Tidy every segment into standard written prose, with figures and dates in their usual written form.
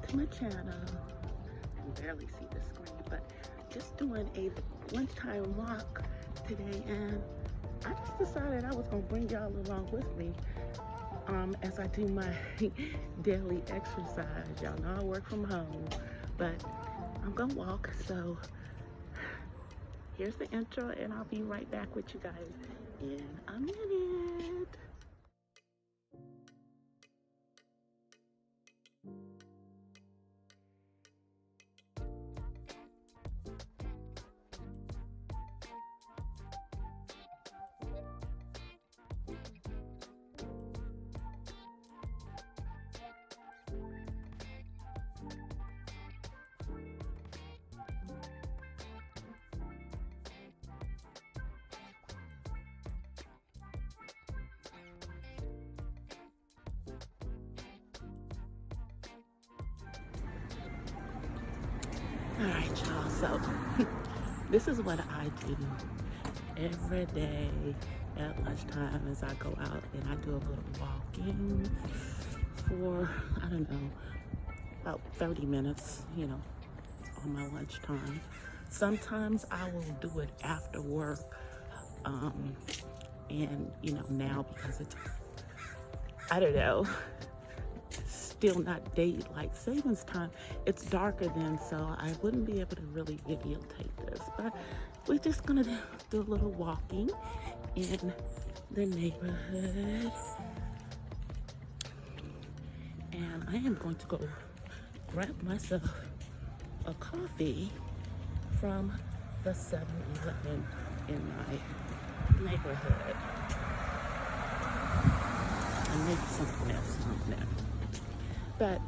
to my channel. You can barely see the screen, but just doing a lunchtime walk today, and I just decided I was gonna bring y'all along with me as I do my daily exercise. Y'all know I work from home, but I'm gonna walk, so here's the intro, and I'll be right back with you guys in a minute. All right, y'all, so this is what I do every day at lunchtime as I go out and I do a little walking for, I don't know, about 30 minutes, on my lunchtime. Sometimes I will do it after work, and, now because it's, I don't know, still not daylight savings time, it's darker then, so I wouldn't be able to really videotape this, but we're just gonna do a little walking in the neighborhood, and I am going to go grab myself a coffee from the 7-Eleven in my neighborhood, and maybe something else on there. But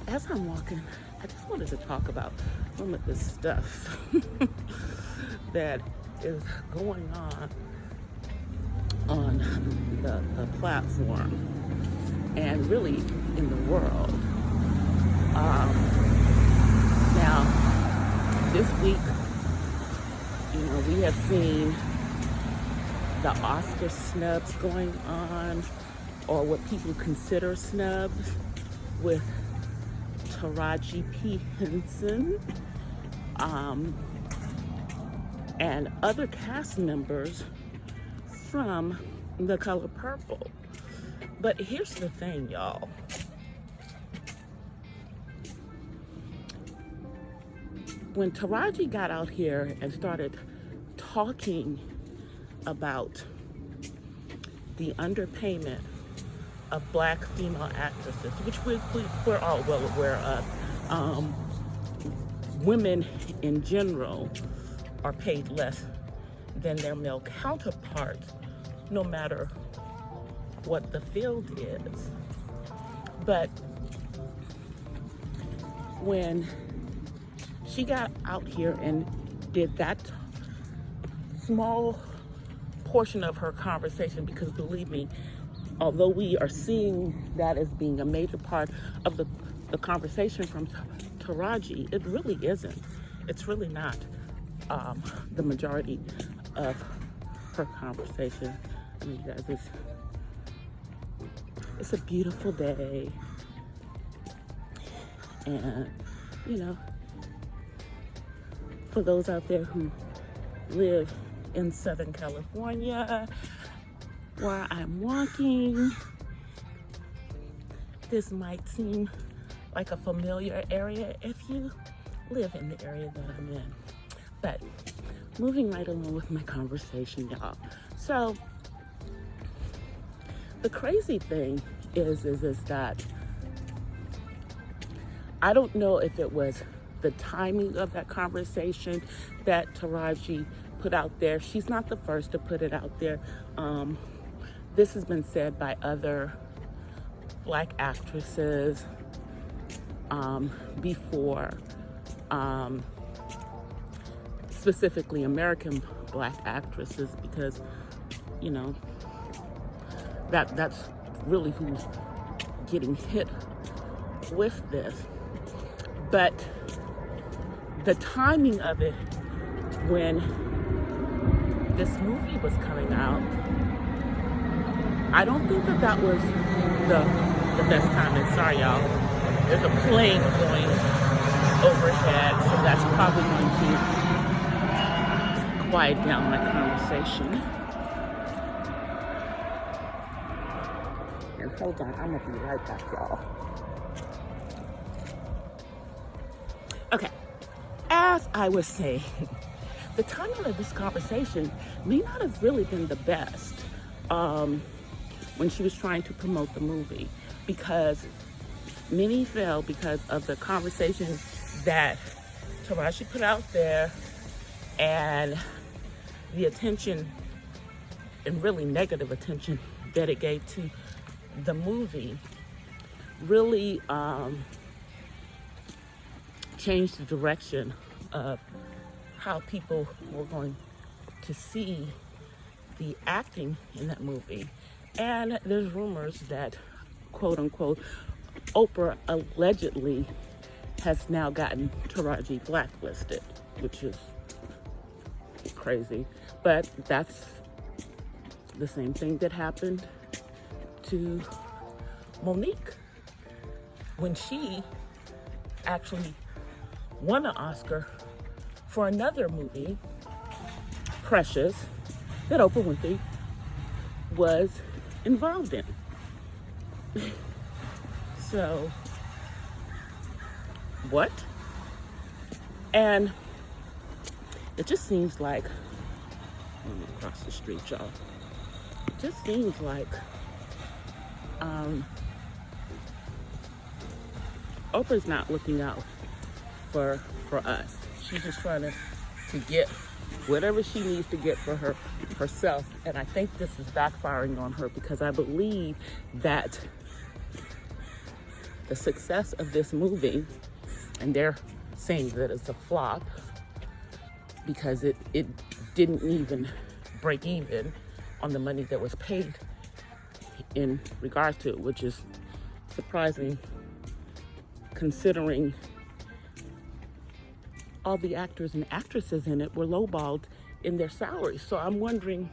as I'm walking, I just wanted to talk about some of the stuff that is going on the platform and really in the world. Now, this week, we have seen the Oscar snubs going on, or what people consider snubs, with Taraji P. Henson and other cast members from The Color Purple. But here's the thing, y'all. When Taraji got out here and started talking about the underpayment of Black female actresses, which we're all well aware of, women in general are paid less than their male counterparts, no matter what the field is. But when she got out here and did that small portion of her conversation, because believe me, although we are seeing that as being a major part of the conversation from Taraji, it really isn't. It's really not the majority of her conversation. I mean, you guys, it's a beautiful day. And, for those out there who live in Southern California, where I'm walking, this might seem like a familiar area if you live in the area that I'm in. But moving right along with my conversation, y'all. So the crazy thing is that I don't know if it was the timing of that conversation that Taraji put out there. She's not the first to put it out there. This has been said by other Black actresses before, specifically American Black actresses, because, that's really who's getting hit with this. But the timing of it, when this movie was coming out, I don't think that was the best timing. Sorry, y'all. There's a plane going overhead, so that's probably going to quiet down my conversation. And hold on, I'm gonna be right back, y'all. Okay, as I was saying, the timing of this conversation may not have really been the best when she was trying to promote the movie, because many fell because of the conversation that Taraji put out there and the attention, and really negative attention, that it gave to the movie really changed the direction of how people were going to see the acting in that movie. And there's rumors that, quote unquote, Oprah allegedly has now gotten Taraji blacklisted, which is crazy. But that's the same thing that happened to Monique when she actually won an Oscar for another movie, Precious, that Oprah Winfrey was involved in. So, what? And it just seems like, I'm across the street, y'all. It just seems like Oprah's not looking out for us. She's just trying to get whatever she needs to get for herself. And I think this is backfiring on her, because I believe that the success of this movie, and they're saying that it's a flop because it didn't even break even on the money that was paid in regards to it, which is surprising considering all the actors and actresses in it were lowballed in their salaries. So I'm wondering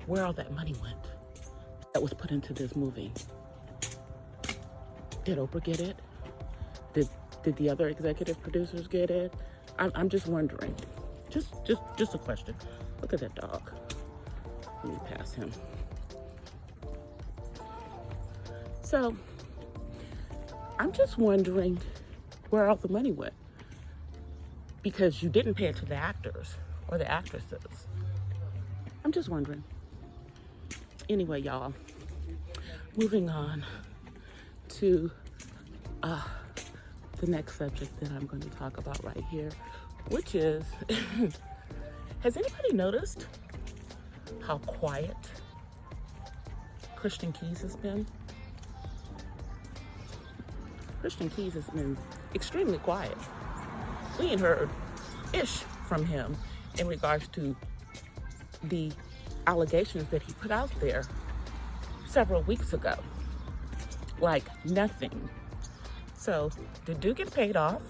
where all that money went that was put into this movie. Did Oprah get it? Did the other executive producers get it? I'm just wondering. Just a question. Look at that dog. Let me pass him. So I'm just wondering where all the money went, because you didn't pay it to the actors or the actresses. I'm just wondering. Anyway, y'all, moving on to the next subject that I'm going to talk about right here, which is, has anybody noticed how quiet Christian Keys has been? Christian Keys has been extremely quiet. We ain't heard ish from him in regards to the allegations that he put out there several weeks ago. Like nothing. So, did dude get paid off?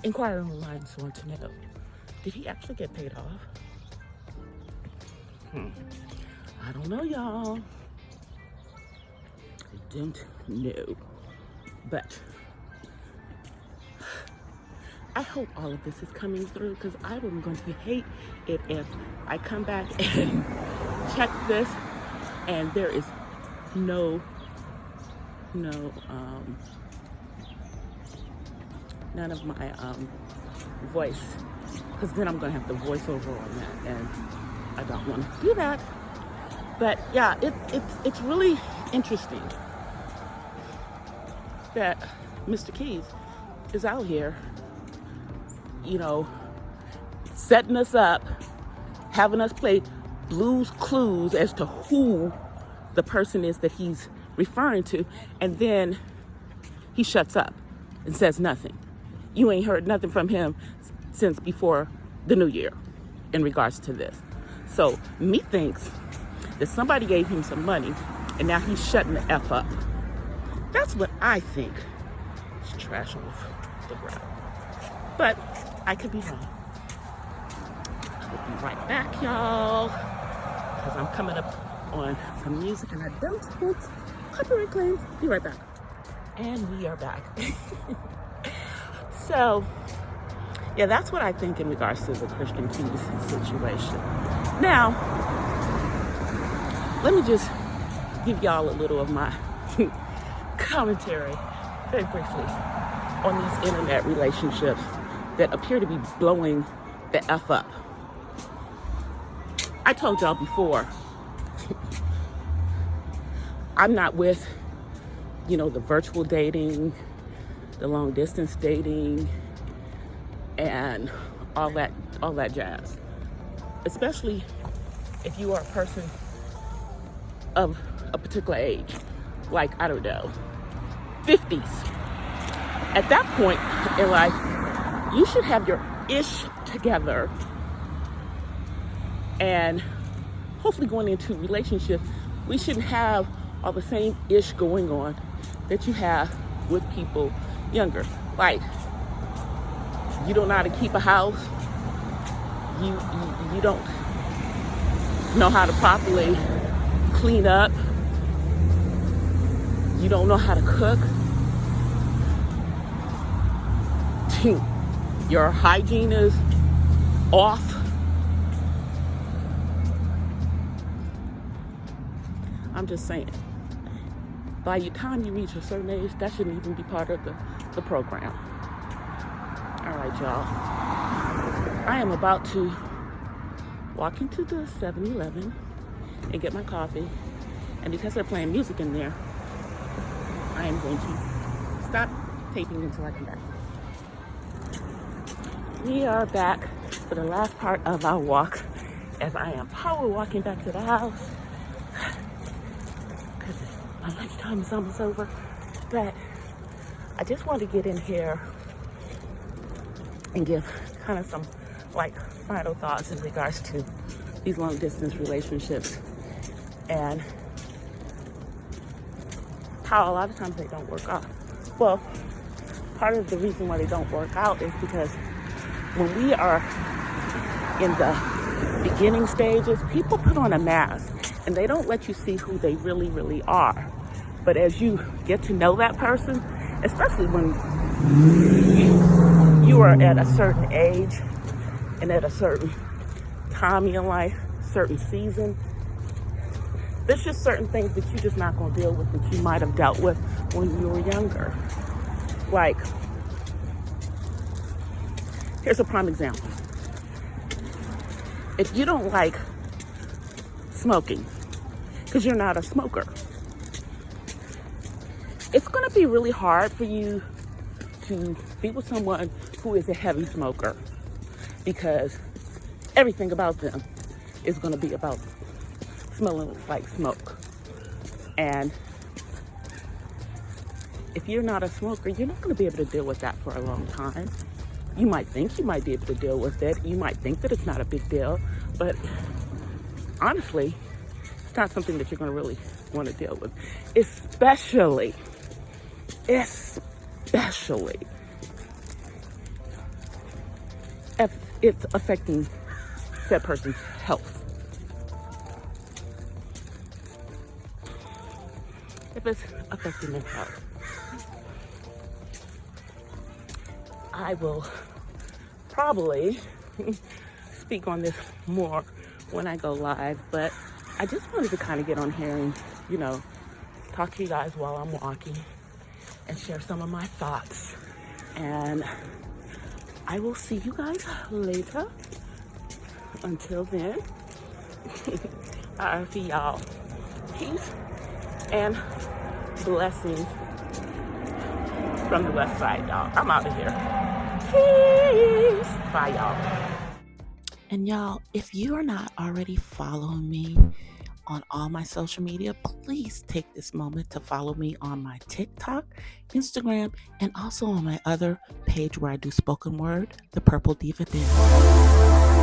Inquiring minds want to know. Did he actually get paid off? I don't know, y'all. I don't know. But I hope all of this is coming through, because I am going to hate it if I come back and check this and there is none of my voice, because then I'm going to have to voice over on that, and I don't want to do that. But yeah, it's really interesting that Mr. Keys is out here, setting us up, having us play Blue's Clues as to who the person is that he's referring to, and then he shuts up and says nothing. You ain't heard nothing from him since before the new year in regards to this. So me thinks that somebody gave him some money and now he's shutting the F up. That's what I think. It's trash off the ground. But I could be wrong. I'll be right back, y'all, because I'm coming up on some music and I don't want copyright claims. Be right back. And we are back. So, yeah, that's what I think in regards to the Christian Keys situation. Now, let me just give y'all a little of my commentary very briefly on these internet relationships that appear to be blowing the F up. I told y'all before, I'm not with, the virtual dating, the long distance dating, and all that jazz. Especially if you are a person of a particular age, like, I don't know, 50s. At that point in life, you should have your ish together, and hopefully going into relationships, we shouldn't have all the same ish going on that you have with people younger. Like, you don't know how to keep a house, you don't know how to properly clean up, you don't know how to cook, your hygiene is off. I'm just saying, by the time you reach a certain age, that shouldn't even be part of the program. All right, y'all. I am about to walk into the 7-Eleven and get my coffee. And because they're playing music in there, I am going to stop taping until I come back. We are back for the last part of our walk as I am power walking back to the house because my lunchtime is almost over. But I just want to get in here and give kind of some final thoughts in regards to these long distance relationships and how a lot of times they don't work out. Well, part of the reason why they don't work out is because when we are in the beginning stages, people put on a mask and they don't let you see who they really, really are. But as you get to know that person, especially when you are at a certain age and at a certain time in your life, certain season, there's just certain things that you're just not going to deal with that you might have dealt with when you were younger. Like, here's a prime example. If you don't like smoking, because you're not a smoker, it's going to be really hard for you to be with someone who is a heavy smoker, because everything about them is going to be about smelling like smoke. And if you're not a smoker, you're not going to be able to deal with that for a long time. You might think you might be able to deal with it. You might think that it's not a big deal, but honestly, it's not something that you're going to really want to deal with, especially if it's affecting that person's health. If it's affecting their health, I will probably speak on this more when I go live, but I just wanted to kind of get on here and, talk to you guys while I'm walking and share some of my thoughts. And I will see you guys later. Until then, I offer y'all peace and blessings from the west side, y'all. I'm out of here. Peace. Bye, y'all. And y'all, if you are not already following me on all my social media, please take this moment to follow me on my TikTok, Instagram, and also on my other page where I do spoken word, The Purple Diva Dance.